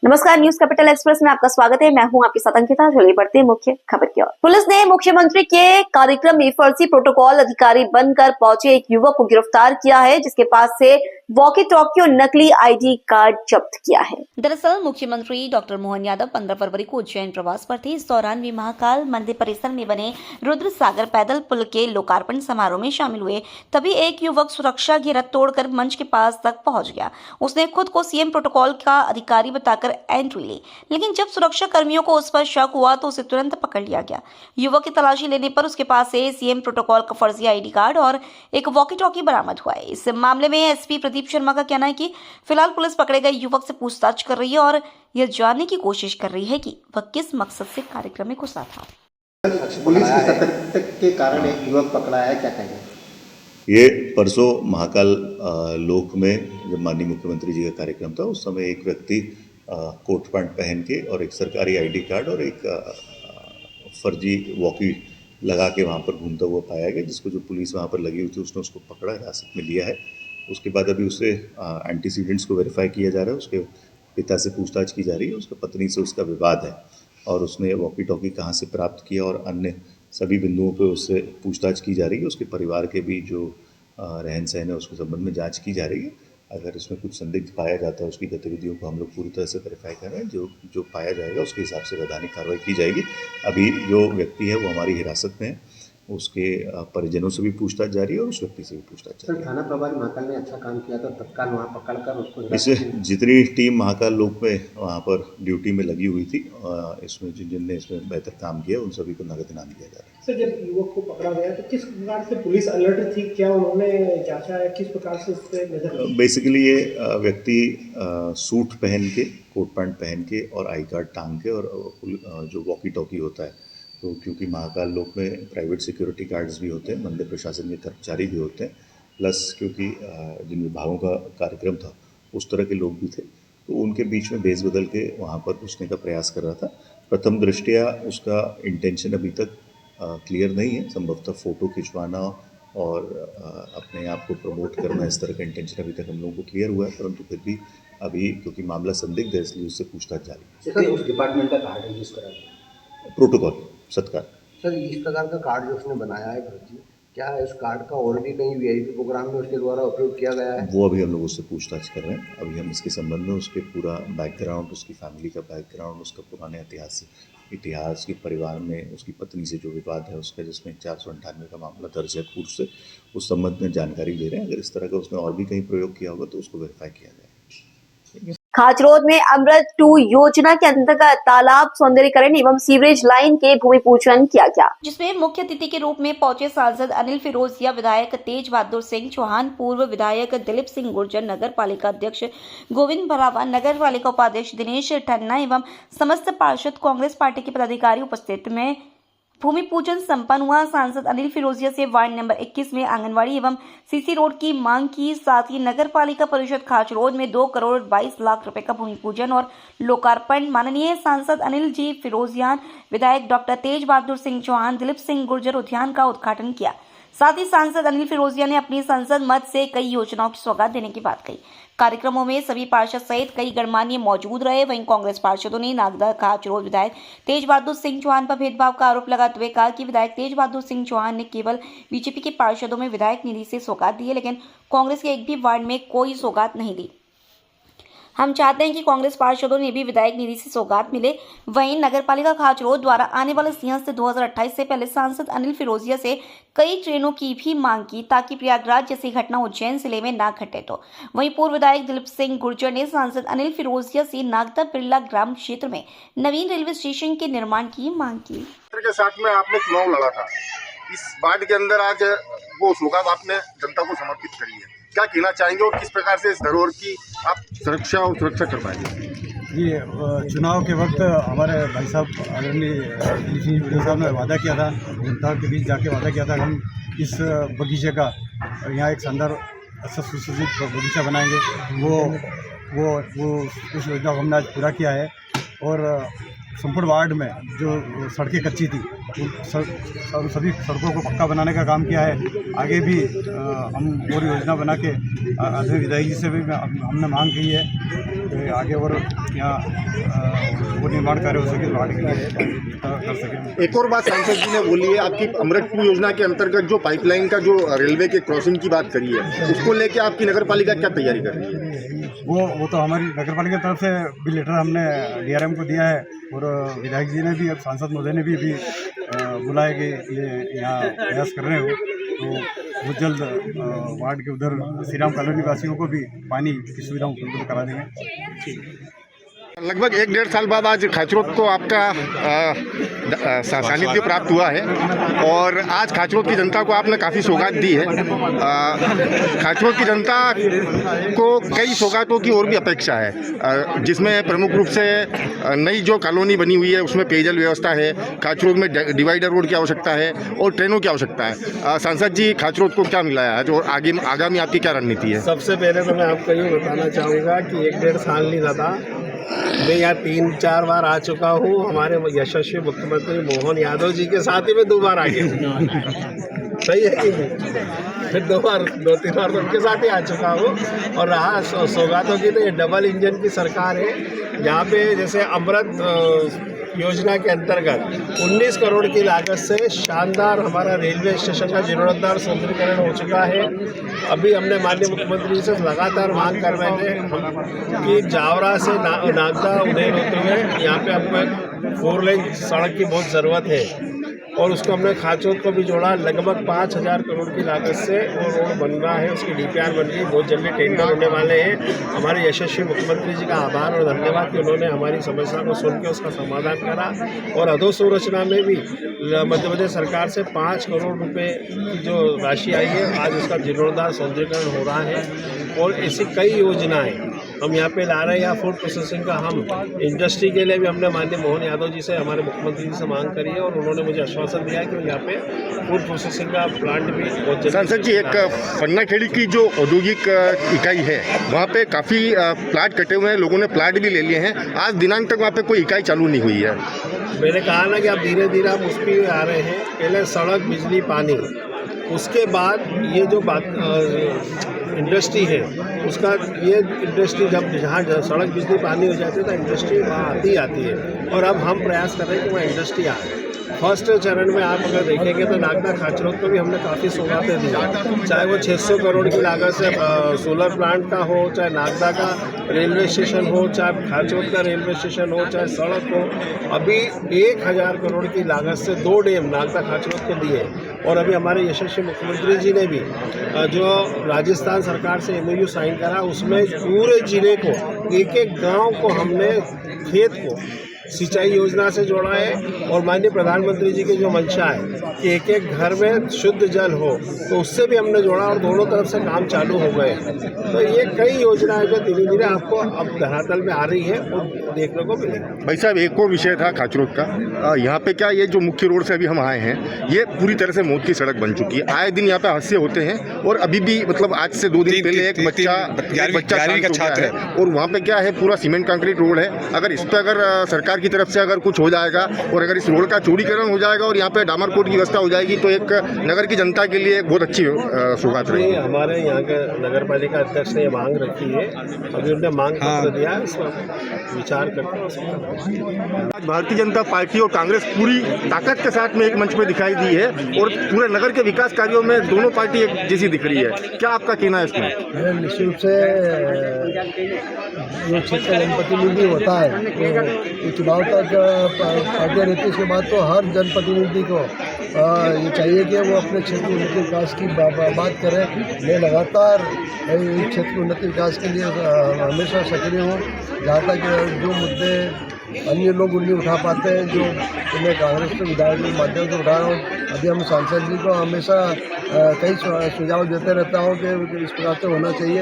नमस्कार, news capital express में आपका स्वागत है। मैं हूं आपके साथ अंकिता। चलिए बढ़ते हैं मुख्य खबर की ओर। पुलिस ने मुख्यमंत्री के कार्यक्रम में फर्जी प्रोटोकॉल अधिकारी बनकर पहुंचे एक युवक को गिरफ्तार किया है, जिसके पास से वॉकी टॉकी और नकली आईडी कार्ड जब्त किया है। दरअसल मुख्यमंत्री डॉक्टर मोहन यादव 15 फरवरी को उज्जैन प्रवास पर थे। इस दौरान वे महाकाल मंदिर परिसर में बने रुद्र सागर पैदल पुल के लोकार्पण समारोह में शामिल हुए। तभी एक युवक सुरक्षा घेरा तोड़कर मंच के पास तक पहुंच गया। उसने खुद को सीएम प्रोटोकॉल का अधिकारी बताकर एंट्री ली, लेकिन जब सुरक्षा कर्मियों को उस पर शक हुआ तो उसे तुरंत पकड़ लिया गया। युवक की तलाशी लेने पर उसके पास से सीएम प्रोटोकॉल का फर्जी आईडी कार्ड और एक वॉकी टॉकी बरामद हुआ है। इस मामले में एसपी प्रदीप शर्मा का कहना है कि फिलहाल पुलिस पकड़े गए युवक से पूछताछ कर रही है और यह जानने की कोशिश कर रही है कि वह किस मकसद से कार्यक्रम में घुसा था। पुलिस की सतर्कता के कारण एक युवक पकड़ा है, क्या कहेंगे? ये परसों महाकाल लोक में जब माननीय मुख्यमंत्री जी का कार्यक्रम था, उस समय एक व्यक्ति कोट पैंट पहन के और एक सरकारी आईडी कार्ड और एक फर्जी वॉकी लगा के वहाँ पर घूमता हुआ पाया गया, जिसको जो पुलिस वहाँ पर लगी हुई थी उसने उसको पकड़ा, हिरासत में लिया है। उसके बाद अभी उससे एंटीसीडेंट्स को वेरीफाई किया जा रहा है। उसके पिता से पूछताछ की जा रही है, उसके पत्नी से उसका विवाद है और उसने वॉकी टॉकी कहाँ से प्राप्त किया और अन्य सभी बिंदुओं पर उससे पूछताछ की जा रही है। उसके परिवार के भी जो रहन सहन है उसके संबंध में जांच की जा रही है। अगर इसमें कुछ संदिग्ध पाया जाता है, उसकी गतिविधियों को हम लोग पूरी तरह से वेरीफाई कर रहे हैं। जो पाया जाएगा उसके हिसाब से वैधानिक कार्रवाई की जाएगी। अभी जो व्यक्ति है वो हमारी हिरासत में है, उसके परिजनों से भी पूछताछ जारी है और उस व्यक्ति से भी पूछताछ जारी है। थाना प्रभारी महाकाल ने अच्छा काम किया तो तत्काल वहाँ पकड़कर उसको इसे जितनी टीम महाकाल लोक में वहाँ पर ड्यूटी में लगी हुई थी, इसमें जिनने इसमें बेहतर काम किया उन सभी को नगद इनाम दिया जा रहा है। सर, जब युवक को पकड़ा गया तो किस प्रकार से पुलिस अलर्ट थी? क्या उन्होंने जांचा है? किस प्रकार से इस पर नजर? बेसिकली ये व्यक्ति सूट पहन के, कोट पैंट पहन के और आई कार्ड टांग के और जो वॉकी टॉकी होता है, तो क्योंकि महाकाल लोक में प्राइवेट सिक्योरिटी गार्ड्स भी होते हैं, मंदिर प्रशासन के कर्मचारी भी होते हैं, प्लस क्योंकि जिन विभागों का कार्यक्रम था उस तरह के लोग भी थे, तो उनके बीच में भेस बदल के वहाँ पर घुसने का प्रयास कर रहा था। प्रथम दृष्टया उसका इंटेंशन अभी तक क्लियर नहीं है। संभवतः फ़ोटो खिंचवाना और अपने आप को प्रमोट करना, इस तरह का इंटेंशन अभी तक हम लोगों को क्लियर हुआ है, परंतु फिर भी अभी क्योंकि मामला संदिग्ध है इसलिए उससे पूछताछ जारी है। उस डिपार्टमेंट का कार्ड यूज़ करा प्रोटोकॉल सत्कार। सर, इस प्रकार का कार्ड जो उसने बनाया है फर्जी, क्या इस कार्ड का और भी कहीं वीआईपी प्रोग्राम में उसके द्वारा उपयोग किया गया है? वो अभी हम लोग उससे पूछताछ कर रहे हैं। अभी हम इसके संबंध में उसके पूरा बैकग्राउंड, उसकी फैमिली का बैकग्राउंड, उसका पुराने इतिहास के परिवार में उसकी पत्नी से जो विवाद है उसका, जिसमें 498 का मामला दर्ज है पूर्व से, उस संबंध में जानकारी ले रहे हैं। अगर इस तरह का उसने और भी कहीं प्रयोग किया होगा तो उसको वेरीफाई किया जाएगा। खाचरोद में अमृत 2 योजना के अंतर्गत तालाब सौंदर्यीकरण एवं सीवरेज लाइन के भूमि पूजन किया गया, जिसमें मुख्य अतिथि के रूप में पहुंचे सांसद अनिल फिरोजिया, विधायक तेज बहादुर सिंह चौहान, पूर्व विधायक दिलीप सिंह गुर्जर, नगर पालिका अध्यक्ष गोविंद भरावा, नगर पालिका उपाध्यक्ष दिनेश ठन्ना एवं समस्त पार्षद कांग्रेस पार्टी के पदाधिकारी उपस्थित में भूमि पूजन संपन्न हुआ। सांसद अनिल फिरोजिया से वार्ड नंबर 21 में आंगनवाड़ी एवं सीसी रोड की मांग की। साथ ही नगर पालिका परिषद खाचरोद में 2 करोड़ 22 लाख रुपए का भूमि पूजन और लोकार्पण माननीय सांसद अनिल जी फिरोजिया, विधायक डॉक्टर तेज बहादुर सिंह चौहान, दिलीप सिंह गुर्जर उद्यान का उद्घाटन किया। साथ ही सांसद अनिल फिरोजिया ने अपनी संसद मत से कई योजनाओं की सौगात देने की बात कही। कार्यक्रमों में सभी पार्षद सहित कई गणमान्य मौजूद रहे। वहीं कांग्रेस पार्षदों ने नागदा खाचरोद विधायक तेज बहादुर सिंह चौहान पर भेदभाव का आरोप लगाते हुए कहा कि विधायक तेज बहादुर सिंह चौहान ने केवल बीजेपी के पार्षदों में विधायक निधि से सौगात दी है, लेकिन कांग्रेस के एक भी वार्ड में कोई सौगात नहीं दी। हम चाहते हैं कि कांग्रेस पार्षदों ने भी विधायक निधि से सौगात मिले। वहीं नगरपालिका खाचरोद द्वारा आने वाले सिंहस्थ 2028 से पहले सांसद अनिल फिरोजिया से कई ट्रेनों की भी मांग की, ताकि प्रयागराज जैसी घटना उज्जैन जिले में ना घटे। तो वहीं पूर्व विधायक दिलीप सिंह गुर्जर ने सांसद अनिल फिरोजिया से नागदा बिरला ग्राम क्षेत्र में नवीन रेलवे स्टेशन के निर्माण की मांग की। के साथ में आपने चुनाव लड़ा था, इस वार्ड के अंदर आज वो सौगात आपने जनता को समर्पित करी है, क्या कहना चाहेंगे और किस प्रकार से इस धरोहर की आप सुरक्षा कर पाएंगे? ये चुनाव के वक्त हमारे भाई साहब आदरणीय वीडियो साहब ने वादा किया था, जनता के बीच जाके वादा किया था, हम इस बगीचे का यहाँ एक शानदार अच्छा सुसज्जित बगीचा बनाएंगे। वो उस योजना को हमने आज पूरा किया है और संपूर्ण वार्ड में जो सड़कें कच्ची थी उन सभी सड़कों को पक्का बनाने का काम किया है। आगे भी हम और योजना बना के आदमी विधायक जी से भी हमने मांग की है कि आगे और यहाँ वो निर्माण कार्य हो सके, वार्ड के लिए कर सकें। एक और बात सांसद जी ने बोली है, आपकी अमृत 2 योजना के अंतर्गत जो पाइपलाइन का जो रेलवे के क्रॉसिंग की बात करी है, उसको लेके आपकी नगर पालिका क्या तैयारी कर रही है? वो तो हमारी नगर पालिका की तरफ से भी लेटर हमने DRM को दिया है और विधायक जी ने भी, अब सांसद महोदय ने भी बुलाया कि ये यहाँ प्रयास कर रहे हो तो वो जल्द वार्ड के उधर श्री राम कॉलोनी वासियों को भी पानी की सुविधा उपलब्ध करा देंगे। लगभग 1-1.5 साल बाद आज खाचरोद को आपका सानिध्य प्राप्त हुआ है और आज खाचरोद की जनता को आपने काफ़ी सौगात दी है। खाचरोद की जनता को कई सौगातों की और भी अपेक्षा है, जिसमें प्रमुख रूप से नई जो कॉलोनी बनी हुई है उसमें पेयजल व्यवस्था है, खाचरोद में डिवाइडर रोड की आवश्यकता है और ट्रेनों की आवश्यकता है। सांसद जी, खाचरोद को क्या मिला है आज और आगामी आपकी क्या रणनीति है? सबसे पहले तो मैं आपको ये बताना चाहूँगा कि 1-1.5 साल नहीं लगा, मैं यहाँ 3-4 बार आ चुका हूँ। हमारे यशस्वी मुख्यमंत्री मोहन यादव जी के साथ ही मैं 2 बार आ गया हूँ। सही है कि नहीं? फिर 2-3 बार तो उनके साथ ही आ चुका हूँ। और रहा सौगातों की, तो ये डबल इंजन की सरकार है। यहाँ पे जैसे अमृत योजना के अंतर्गत 19 करोड़ की लागत से शानदार हमारा रेलवे स्टेशन का जीर्णोद्धार सौंदर्यीकरण हो चुका है। अभी हमने माननीय मुख्यमंत्री से लगातार मांग कर रहे थे कि जावरा से नागदा उदय होते हुए यहाँ पे हमको 4 लेन सड़क की बहुत ज़रूरत है और उसको हमने खाचरोद को भी जोड़ा। लगभग 5,000 करोड़ की लागत से वो रोड बन रहा है, उसकी DPR बन रही है, बहुत जल्दी टेंडर होने वाले हैं। हमारे यशस्वी मुख्यमंत्री जी का आभार और धन्यवाद कि उन्होंने हमारी समस्या को सुन के उसका समाधान करा। और अधोसंरचना में भी मध्य प्रदेश सरकार से 5 करोड़ रुपए की जो राशि आई है, आज उसका जीर्णोद्धार सौंदर्यीकरण हो रहा है। और ऐसी कई योजनाएं हम यहाँ पे ला रहे हैं। यहाँ फूड प्रोसेसिंग का हम इंडस्ट्री के लिए भी हमने माननीय मोहन यादव जी से, हमारे मुख्यमंत्री जी से मांग करी है और उन्होंने मुझे आश्वासन दिया कि यहाँ पे फूड प्रोसेसिंग का प्लांट भी बहुत जल्द। सांसद जी, एक फन्नाखेड़ी की जो औद्योगिक इकाई है वहाँ पे काफ़ी प्लाट कटे हुए हैं, लोगों ने प्लाट भी ले लिए हैं। आज दिनांक तक वहाँ पे कोई इकाई चालू नहीं हुई है। मैंने कहा ना कि आप धीरे धीरे आप उस पर आ रहे हैं। पहले सड़क, बिजली, पानी, उसके बाद ये जो बात इंडस्ट्री है उसका, ये इंडस्ट्री जब जहाँ सड़क, बिजली, पानी हो जाती है तो इंडस्ट्री वहाँ आती है। और अब हम प्रयास कर रहे हैं कि वहाँ इंडस्ट्री आए। फर्स्ट चरण में आप अगर देखेंगे तो नागदा खाचरोद को भी हमने काफ़ी सौगातें दी, चाहे वो 600 करोड़ की लागत से सोलर प्लांट का हो, चाहे नागदा का रेलवे स्टेशन हो, चाहे खाचरोद का रेलवे स्टेशन हो, चाहे सड़क हो। अभी 1000 करोड़ की लागत से 2 डैम नागदा खाचरोद को दिए। और अभी हमारे यशस्वी मुख्यमंत्री जी ने भी जो राजस्थान सरकार से MOU साइन करा, उसमें पूरे जिले को, एक गाँव को हमने खेत को सिंचाई योजना से जोड़ा है। और माननीय प्रधानमंत्री जी की जो मंशा है कि एक घर में शुद्ध जल हो, तो उससे भी हमने जोड़ा और दोनों तरफ से काम चालू हो गए। तो ये कई योजनाएं जो धीरे धीरे आपको अब धरातल में आ रही है वो देखने को मिलेगी। भाई साहब, एक और विषय था खाचरोद का। यहाँ पे क्या, ये जो मुख्य रोड से अभी हम आए हैं, ये पूरी तरह से मौत की सड़क बन चुकी है। आए दिन यहाँ पे हादसे होते हैं और अभी भी, मतलब आज से 2 दिन पहले एक बच्चा का छात्र है और वहाँ पे क्या है, पूरा सीमेंट कंक्रीट रोड है। अगर इस पर अगर सरकार की तरफ से अगर कुछ हो जाएगा और अगर इस रोड का चौड़ीकरण हो जाएगा और यहाँ पे डामर कोट की व्यवस्था हो जाएगी तो एक नगर की जनता के लिए एक बहुत अच्छी सौगात रहेगी। हमारे यहाँ के नगर पालिका अध्यक्ष ने मांग रखी है, अभी उन्होंने मांग पत्र दिया है, इस पर विचार करके। आज भारतीय जनता पार्टी और कांग्रेस पूरी ताकत के साथ में एक मंच पे दिखाई दी है और पूरे नगर के विकास कार्यों में दोनों पार्टी एक जैसी दिख रही है। क्या आपका कहना है इसमें? निश्चित रूप से जो क्षेत्र का जनप्रतिनिधि होता है तो चुनाव तक पार्टियाँ रहती है, उसके बाद तो हर जनप्रतिनिधि को ये चाहिए कि वो अपने क्षेत्र के उन्नति विकास की बात करें। मैं लगातार इस क्षेत्र के उन्नति विकास के लिए हमेशा सक्रिय हूँ। जहाँ तक जो मुद्दे अन्य लोग नहीं उठा पाते हैं, जो मैं कांग्रेस के विधायक के माध्यम से उठा रहा हूँ, अभी हम सांसद जी को हमेशा कई सुझाव देते रहता हूँ कि इस प्रकार से होना चाहिए।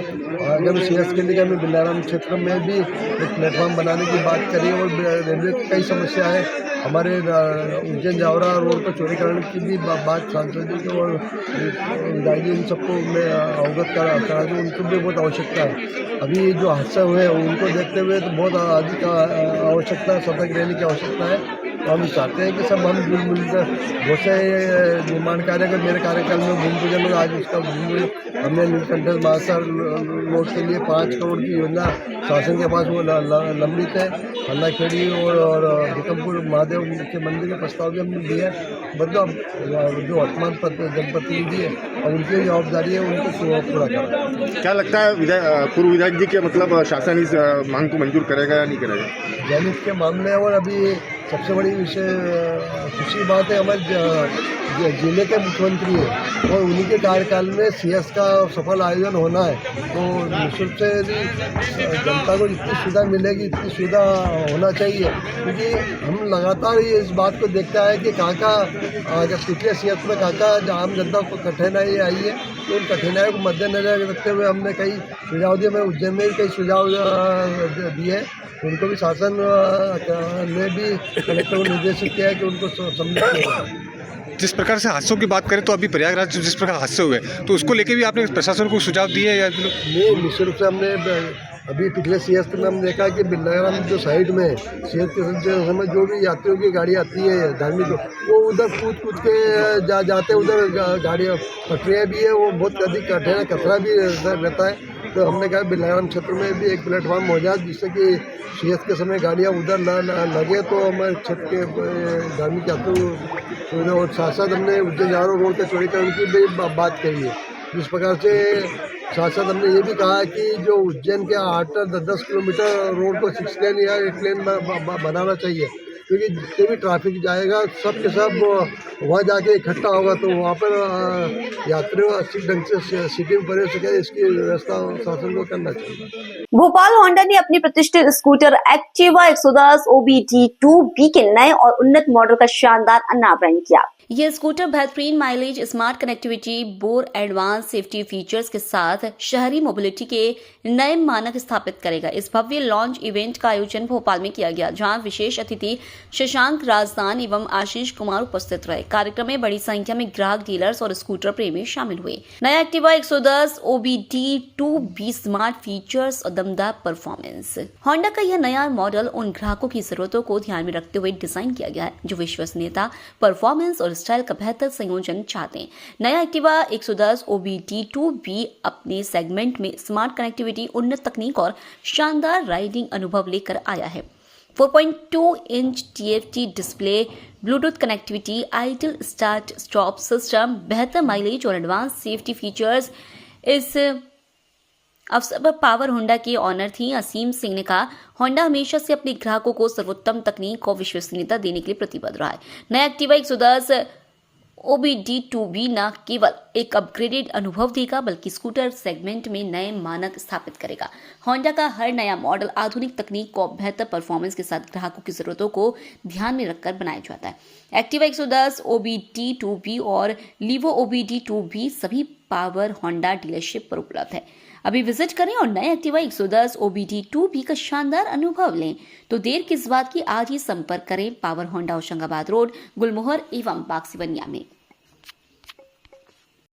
अगर CS के लिए हमें बिल्लाराम क्षेत्र में भी एक प्लेटफॉर्म बनाने की बात करी और रेलवे की कई समस्या है। हमारे उज्जैन जावरा रोड को चौड़ीकरण की भी बात सांसद जी को और विधायक इन सबको मैं अवगत करा दूँ, उनको भी बहुत आवश्यकता है। अभी जो हादसे हुए हैं उनको देखते हुए तो बहुत अधिक आवश्यकता, सतर्क रहने की आवश्यकता है। तो हम चाहते हैं कि सब हम मिलकर बहुत से निर्माण कार्य को मेरे कार्यकाल में भूमि पूजन, आज उसका भूमि हमने नीलकंठेश्वर महासागर रोड के लिए 5 करोड़ की योजना शासन के पास वो लंबित है। हल्लाखेड़ी और भीकमपुर महादेव के मंदिर के प्रस्ताव भी हमने दिए, मतलब जो वर्तमान जनप्रतिनिधि है और उनकी जवाबदारी है उनको पूरा करना। क्या लगता है पूर्व विधायक जी के मतलब शासन इस मांग को मंजूर करेगा या नहीं करेगा? जनहित के मामले और अभी सबसे बड़ी विषय खुशी बात है, हमारे जिले के मुख्यमंत्री है और उन्हीं के कार्यकाल में CS का सफल आयोजन होना है। तो निःशुल्क से जनता को जितनी सुविधा मिलेगी इतनी सुविधा होना चाहिए, क्योंकि हम लगातार ये इस बात को देखते आए कि जब पिछले CS में आम जनता को कठिनाई आई है, तो उन कठिनाइयों को मद्देनजर रखते हुए हमने कई सुझाव दिए। मैं उज्जैन में भी कई सुझाव दिए, उनको भी शासन ने भी कलेक्टर को निर्देशित किया है कि उनको सम्मिलित किया। जिस प्रकार से हादसों की बात करें तो अभी प्रयागराज जिस प्रकार हादसे हुए तो उसको लेके भी आपने प्रशासन को सुझाव दिए या? नहीं, निश्चित रूप से हमने अभी पिछले CS में हमने देखा कि बिल्लाराम जो साइड में CS के समय जो भी यात्रियों की गाड़ी आती है धार्मिक, वो उधर कूद के जाते, उधर गाड़ियाँ पटरियाँ भी है, वो बहुत अधिक कठिन कचरा भी रहता है। तो हमने कहा बिल्लाराम क्षेत्र में भी एक प्लेटफॉर्म हो जाए जिससे कि CS के समय गाड़ियाँ उधर लगे तो हमारे क्षेत्र के धार्मिक यात्रियों सुविधा। और साथ साथ हमने उज्जैन जावरा रोड के चौड़ीकरण की भी बात कही है। जिस प्रकार से साथ साथ हमने ये भी कहा है कि जो उज्जैन के 8-10 किलोमीटर रोड को 6 लेन या 1 लेन बनाना चाहिए, क्योंकि जितने भी ट्रैफिक जाएगा सब के सब वहाँ जाके इकट्ठा होगा, तो वहाँ पर यात्रियों अच्छी ढंग से सिटी में प्रवेश सके, इसकी व्यवस्था शासन को करना चाहिए। भोपाल होंडा ने अपनी प्रतिष्ठित स्कूटर एक्टिवा 110 OBD2B के नए और उन्नत मॉडल का शानदार अनावरण किया। यह स्कूटर बेहतरीन mileage, smart connectivity, bore advance safety features के साथ शहरी मोबिलिटी के नए मानक स्थापित करेगा। इस भव्य लॉन्च इवेंट का आयोजन भोपाल में किया गया, जहां विशेष अतिथि शशांक राजदान एवं आशीष कुमार उपस्थित रहे। कार्यक्रम में बड़ी संख्या में ग्राहक, डीलर्स और स्कूटर प्रेमी शामिल हुए। नया एक्टिवा 110 OBD2B स्मार्ट फीचर्स और दमदार परफॉर्मेंस। होंडा का यह नया मॉडल उन ग्राहकों की जरूरतों को ध्यान में रखते हुए डिजाइन किया गया है जो विश्वसनीयता, परफॉर्मेंस और स्टाइल का बेहतर संयोजन चाहते हैं। नया एक्टिवा 110 OBD2B अपने सेगमेंट में स्मार्ट कनेक्टिविटी, उन्नत तकनीक और शानदार राइडिंग अनुभव लेकर आया है। 4.2 inch TFT display, Bluetooth connectivity, idol start stop system, बेहतर माइलेज और एडवांस सेफ्टी फीचर्स। इस अवसर पर पावर होंडा के ऑनर थी असीम सिंह ने कहा, होंडा हमेशा से अपने ग्राहकों को सर्वोत्तम तकनीक और विश्वसनीयता देने के लिए प्रतिबद्ध रहा है। नया एक्टिवा 110 OBD2B न केवल एक अपग्रेडेड अनुभव देगा बल्कि स्कूटर सेगमेंट में नए मानक स्थापित करेगा। होंडा का हर नया मॉडल आधुनिक तकनीक और बेहतर परफॉर्मेंस के साथ ग्राहकों की जरूरतों को ध्यान में रखकर बनाया जाता है। एक्टिवा 110 OBD2B और लीवो OBD2B सभी पावर होंडा डीलरशिप पर उपलब्ध है। अभी विजिट करें और नए एक्टिवा 110 OBD2B का शानदार अनुभव लें। तो देर किस बात की, आज ही संपर्क करें power Honda Hoshangabad road, Gulmohar एवं बागसिवनिया में।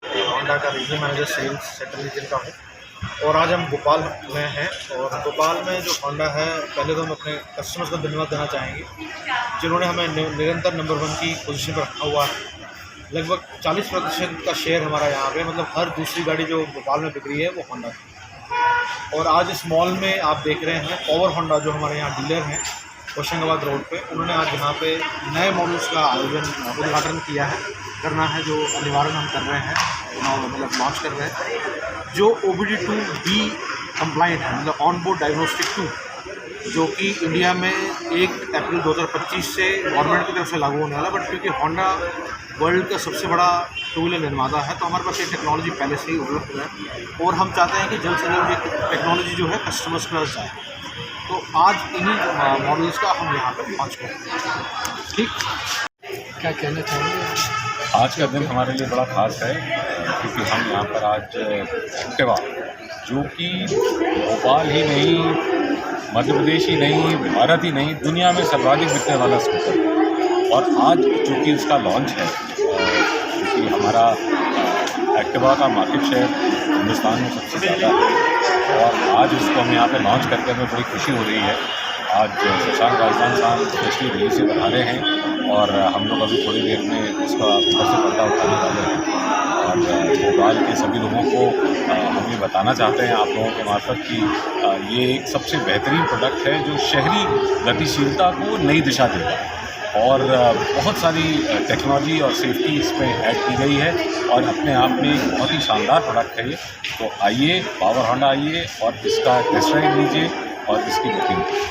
होंडा का regional manager sales central region का हूँ और आज हम भोपाल में हैं। और भोपाल में जो होंडा है, पहले तो हम अपने कस्टमर्स को धन्यवाद देना चाहेंगे जिन्होंने हमें निरंतर नंबर 1 की पोजीशन पर रखा हुआ है। लगभग 40% का शेयर हमारा यहाँ पे, मतलब हर दूसरी गाड़ी जो भोपाल में बिक रही है वो होंडा की। और आज इस मॉल में आप देख रहे हैं पावर होंडा जो हमारे यहाँ डीलर हैं होशंगाबाद रोड पे, उन्होंने आज यहाँ पे नए मॉडल्स का उद्घाटन करना है जो अनिवार्य हम कर रहे हैं, मतलब लॉन्च कर रहे हैं, जो OBD2B कंप्लाइंट है, मतलब ऑन बोर्ड डायग्नोस्टिक 2, जो कि इंडिया में 1 अप्रैल 2025 से गवर्नमेंट की तरफ से लागू होने वाला। बट क्योंकि होंडा वर्ल्ड का सबसे बड़ा 2 व्हीलर निर्माता है तो हमारे पास ये टेक्नोलॉजी पहले से ही उपलब्ध है और हम चाहते हैं कि जल्द से जल्द ये टेक्नोलॉजी जो है कस्टमर्स के पास जाए। तो आज इन्हीं मॉडल्स का हम यहाँ पर लॉन्च करेंगे। ठीक, क्या कहना चाहेंगे? आज का दिन हमारे लिए बड़ा खास है क्योंकि हम यहाँ पर आज एक्टिवा, जो कि भोपाल ही नहीं, मध्य प्रदेश ही नहीं, भारत ही नहीं, दुनिया में सर्वाधिक बिकने वाला स्कूटर, और आज चूँकि उसका लॉन्च है, क्योंकि हमारा एक्टिवा का मार्केट शेयर हिंदुस्तान में सबसे ज़्यादा है, और आज उसको हम यहाँ पे लॉन्च करके हमें बड़ी खुशी हो रही है। आज शशांक राजस्थान साहब स्पेशली दिल्ली से बता रहे हैं और हम लोग अभी थोड़ी देर में उसका ऊपर से पर्दा उठाने वाले हैं, और भोपाल के सभी लोगों को हम ये बताना चाहते हैं आप लोगों के मार्फत कि ये एक सबसे बेहतरीन प्रोडक्ट है जो शहरी गतिशीलता को नई दिशा देगा, और बहुत सारी टेक्नोलॉजी और सेफ्टी इसमें ऐड की गई है, और अपने आप में एक बहुत ही शानदार प्रोडक्ट है ये। तो आइए, पावर होंडा आइए और इसका टेस्ट राइड लीजिए और इसकी बुकिंग।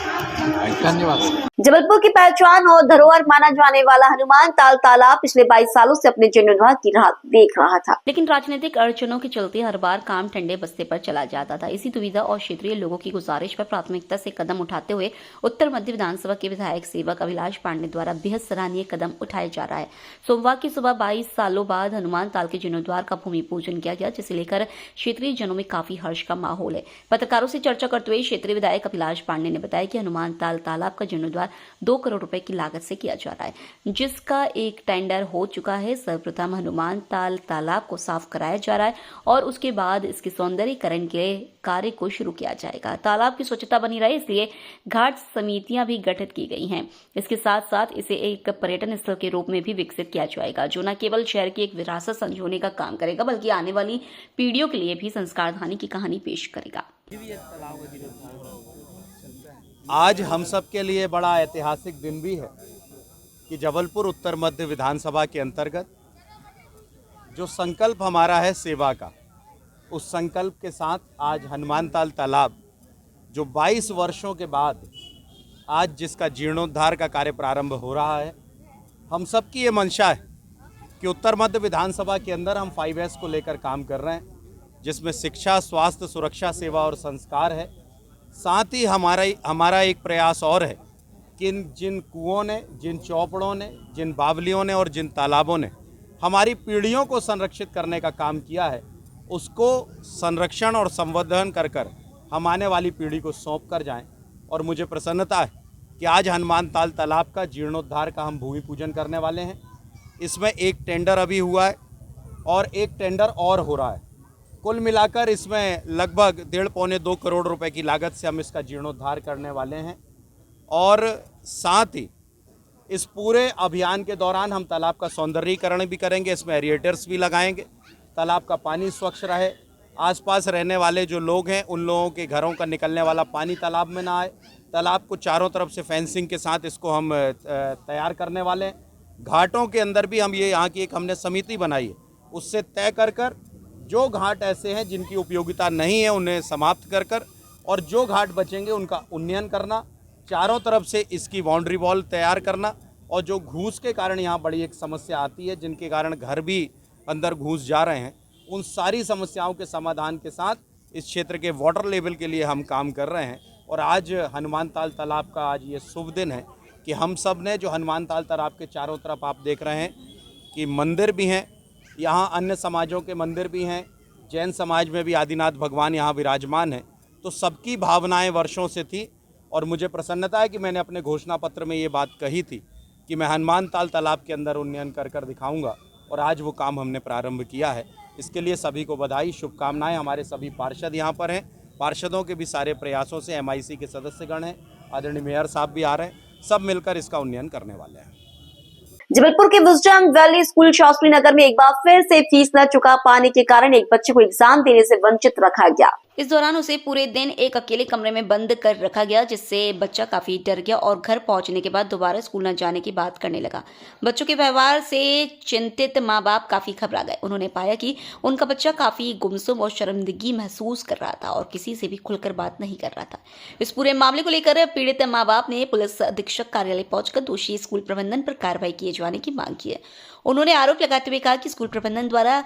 धन्यवाद। जबलपुर की पहचान और धरोहर माना जाने वाला हनुमान ताल तालाब पिछले 22 सालों से अपने जीर्णोद्धार की राह देख रहा था, लेकिन राजनीतिक अड़चनों के चलते हर बार काम ठंडे बस्ते पर चला जाता था। इसी दुविधा और क्षेत्रीय लोगों की गुजारिश पर प्राथमिकता से कदम उठाते हुए उत्तर मध्य विधानसभा के विधायक सेवक अभिलाष पांडे द्वारा बेहद सराहनीय कदम उठाया जा रहा है। सोमवार की सुबह 22 सालों बाद हनुमान ताल के जीर्णोद्धार का भूमि पूजन किया गया, जिसे लेकर क्षेत्रीय जनों में काफी हर्ष का माहौल है। पत्रकारों से चर्चा करते हुए क्षेत्रीय विधायक अभिलाष पांडे ने बताया कि हनुमान ताल तालाब का जीर्णोद्धार 2 करोड़ रुपए की लागत से किया जा रहा है, जिसका एक टेंडर हो चुका है। सर्वप्रथम हनुमान ताल तालाब को साफ कराया जा रहा है और उसके बाद इसके सौंदर्यीकरण के कार्य को शुरू किया जाएगा। तालाब की स्वच्छता बनी रहे, इसलिए घाट समितियां भी गठित की गई हैं। इसके साथ साथ इसे एक पर्यटन स्थल के रूप में भी विकसित किया जाएगा, जो न केवल शहर की एक विरासत संजोने का काम करेगा, बल्कि आने वाली पीढ़ियों के लिए भी संस्कारधानी की कहानी पेश करेगा। आज हम सब के लिए बड़ा ऐतिहासिक दिन भी है कि जबलपुर उत्तर मध्य विधानसभा के अंतर्गत जो संकल्प हमारा है सेवा का, उस संकल्प के साथ आज हनुमान ताल तालाब जो 22 वर्षों के बाद आज जिसका जीर्णोद्धार का कार्य प्रारंभ हो रहा है, हम सब की ये मंशा है कि उत्तर मध्य विधानसभा के अंदर हम 5S को लेकर काम कर रहे हैं, जिसमें शिक्षा, स्वास्थ्य, सुरक्षा, सेवा और संस्कार है। साथ ही हमारा एक प्रयास और है कि जिन कुओं ने, जिन चौपड़ों ने, जिन बावलियों ने और जिन तालाबों ने हमारी पीढ़ियों को संरक्षित करने का काम किया है, उसको संरक्षण और संवर्धन कर हम आने वाली पीढ़ी को सौंप कर जाएं। और मुझे प्रसन्नता है कि आज हनुमान ताल तालाब का जीर्णोद्धार का हम भूमि पूजन करने वाले हैं। इसमें एक टेंडर अभी हुआ है और एक टेंडर और हो रहा है। कुल मिलाकर इसमें लगभग 1.5-2 करोड़ रुपए की लागत से हम इसका जीर्णोद्धार करने वाले हैं, और साथ ही इस पूरे अभियान के दौरान हम तालाब का सौंदर्यीकरण भी करेंगे, इसमें एरिएटर्स भी लगाएंगे, तालाब का पानी स्वच्छ रहे, आसपास रहने वाले जो लोग हैं उन लोगों के घरों का निकलने वाला पानी तालाब में ना आए। तालाब को चारों तरफ से फेंसिंग के साथ इसको हम तैयार करने वाले हैं। घाटों के अंदर भी हम ये यहाँ की एक हमने समिति बनाई है, उससे तय कर जो घाट ऐसे हैं जिनकी उपयोगिता नहीं है उन्हें समाप्त कर और जो घाट बचेंगे उनका उन्नयन करना, चारों तरफ से इसकी बाउंड्री वॉल तैयार करना, और जो घूस के कारण यहाँ बड़ी एक समस्या आती है, जिनके कारण घर भी अंदर घुस जा रहे हैं, उन सारी समस्याओं के समाधान के साथ इस क्षेत्र के वाटर लेवल के लिए हम काम कर रहे हैं। और आज हनुमान ताल तालाब का आज ये शुभ दिन है कि हम सब ने जो हनुमान ताल तालाब के चारों तरफ आप देख रहे हैं कि मंदिर भी हैं, यहाँ अन्य समाजों के मंदिर भी हैं, जैन समाज में भी आदिनाथ भगवान यहाँ विराजमान हैं। तो सबकी भावनाएं वर्षों से थी, और मुझे प्रसन्नता है कि मैंने अपने घोषणा पत्र में ये बात कही थी कि मैं हनुमान ताल तालाब के अंदर उन्नयन कर दिखाऊंगा, और आज वो काम हमने प्रारंभ किया है। इसके लिए सभी को बधाई, शुभकामनाएं। हमारे सभी पार्षद यहाँ पर हैं, पार्षदों के भी सारे प्रयासों से MIC के सदस्यगण हैं, आदरणीय मेयर साहब भी आ रहे हैं, सब मिलकर इसका उन्नयन करने वाले हैं। जबलपुर के wisdom valley school Shastri Nagar में एक बार फिर से फीस न चुका पाने के कारण एक बच्चे को एग्जाम देने से वंचित रखा गया। इस दौरान उसे पूरे दिन एक अकेले कमरे में बंद कर रखा गया, जिससे बच्चा काफी डर गया और घर पहुंचने के बाद दोबारा स्कूल न जाने की बात करने लगा। बच्चों के व्यवहार से चिंतित माँ बाप काफी घबरा गए। उन्होंने पाया कि उनका बच्चा काफी गुमसुम और शर्मिंदगी महसूस कर रहा था और किसी से भी खुलकर बात नहीं कर रहा था। इस पूरे मामले को लेकर पीड़ित माँ बाप ने पुलिस अधीक्षक कार्यालय पहुंचकर दोषी स्कूल प्रबंधन पर कार्रवाई किए जाने की मांग की है। उन्होंने आरोप लगाते हुए कहा कि स्कूल प्रबंधन द्वारा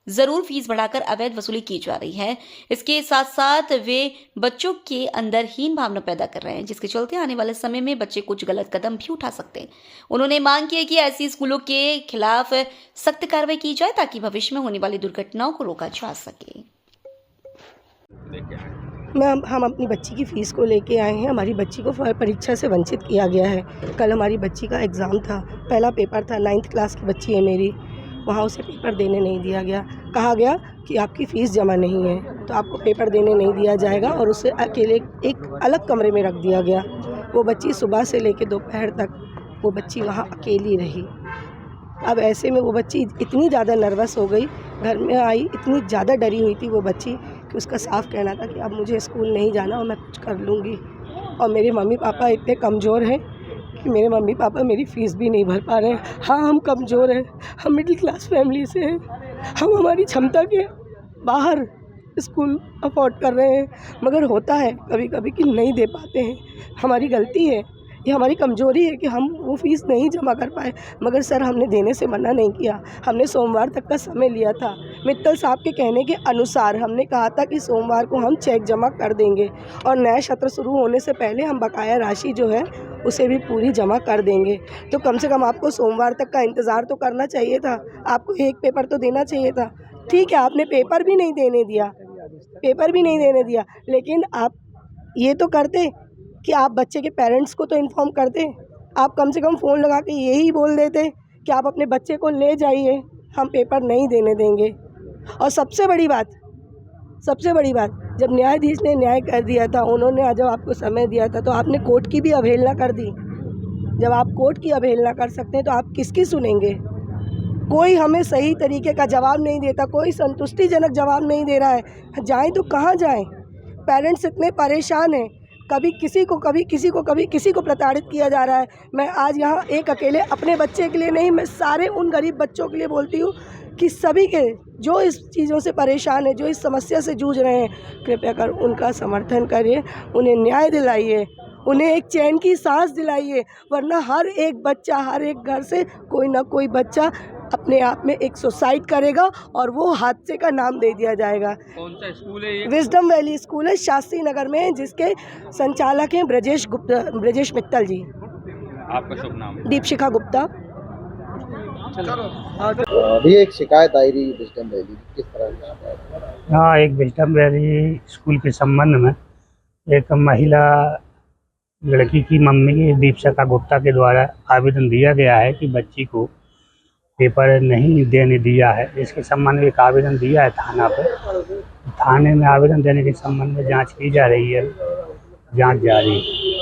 जरूर फीस बढ़ाकर अवैध वसूली की जा रही है। इसके साथ साथ वे बच्चों के अंदर हीन भावना पैदा कर रहे हैं, जिसके चलते आने वाले समय में बच्चे कुछ गलत कदम भी उठा सकते हैं। उन्होंने मांग की है कि ऐसी स्कूलों के खिलाफ सख्त कार्रवाई की जाए ताकि भविष्य में होने वाली दुर्घटनाओं को रोका जा सके। हम अपनी बच्ची की फ़ीस को लेके आए हैं। हमारी बच्ची को परीक्षा से वंचित किया गया है। कल हमारी बच्ची का एग्ज़ाम था, पहला पेपर था, 9th क्लास की बच्ची है मेरी। वहाँ उसे पेपर देने नहीं दिया गया। कहा गया कि आपकी फ़ीस जमा नहीं है तो आपको पेपर देने नहीं दिया जाएगा, और उसे अकेले एक अलग कमरे में रख दिया गया। वो बच्ची सुबह से लेकर दोपहर तक वो बच्ची वहाँ अकेली रही। अब ऐसे में वो बच्ची इतनी ज़्यादा नर्वस हो गई, घर में आई इतनी ज़्यादा डरी हुई थी वो बच्ची कि उसका साफ कहना था कि अब मुझे स्कूल नहीं जाना और मैं कुछ कर लूँगी। और मेरे मम्मी पापा इतने कमज़ोर हैं कि मेरे मम्मी पापा मेरी फ़ीस भी नहीं भर पा रहे हैं। हाँ, हम कमज़ोर हैं, हम मिडिल क्लास फैमिली से हैं, हम हमारी क्षमता के बाहर स्कूल अफोर्ड कर रहे हैं, मगर होता है कभी कभी कि नहीं दे पाते हैं। हमारी गलती है, ये हमारी कमज़ोरी है कि हम वो फ़ीस नहीं जमा कर पाए। मगर सर, हमने देने से मना नहीं किया। हमने सोमवार तक का समय लिया था। मित्तल साहब के कहने के अनुसार हमने कहा था कि सोमवार को हम चेक जमा कर देंगे और नया सत्र शुरू होने से पहले हम बकाया राशि जो है उसे भी पूरी जमा कर देंगे। तो कम से कम आपको सोमवार तक का इंतज़ार तो करना चाहिए था, आपको एक पेपर तो देना चाहिए था। ठीक है, आपने पेपर भी नहीं देने दिया, लेकिन आप ये तो करते कि आप बच्चे के पेरेंट्स को तो इन्फॉर्म करते। आप कम से कम फ़ोन लगा के यही बोल देते कि आप अपने बच्चे को ले जाइए, हम पेपर नहीं देने देंगे। और सबसे बड़ी बात, जब न्यायाधीश ने न्याय कर दिया था, उन्होंने जब आपको समय दिया था तो आपने कोर्ट की भी अवहेलना कर दी। जब आप कोर्ट की अवहेलना कर सकते हैं तो आप किसकी सुनेंगे? कोई हमें सही तरीके का जवाब नहीं देता, कोई संतुष्टिजनक जवाब नहीं दे रहा है। जाएँ तो कहाँ जाएँ? पेरेंट्स इतने परेशान हैं, कभी किसी को प्रताड़ित किया जा रहा है। मैं आज यहाँ एक अकेले अपने बच्चे के लिए नहीं, मैं सारे उन गरीब बच्चों के लिए बोलती हूँ कि सभी के जो इस चीज़ों से परेशान है, जो इस समस्या से जूझ रहे हैं, कृपया कर उनका समर्थन करिए, उन्हें न्याय दिलाइए, उन्हें एक चैन की सांस दिलाइए। वरना हर एक बच्चा, हर एक घर से कोई ना कोई बच्चा अपने आप में एक सुसाइड करेगा और वो हादसे का नाम दे दिया जाएगा। कौन सा स्कूल है ये? विजडम वैली स्कूल है, शास्त्री नगर में, जिसके संचालक हैं ब्रजेश मित्तल जी। आपका शुभ नाम? दीपशिखा गुप्ता। अभी एक शिकायत आई रही विजडम वैली, किस तरह की शिकायत? हाँ, एक विजडम वैली स्कूल के संबंध में एक महिला लड़की की मम्मी दीपशिखा गुप्ता के द्वारा आवेदन दिया गया है कि बच्ची को पेपर नहीं देने दिया है। इसके संबंध में एक आवेदन दिया है थाना पर। थाने में आवेदन देने के संबंध में जांच की जा रही है, जांच जारी है।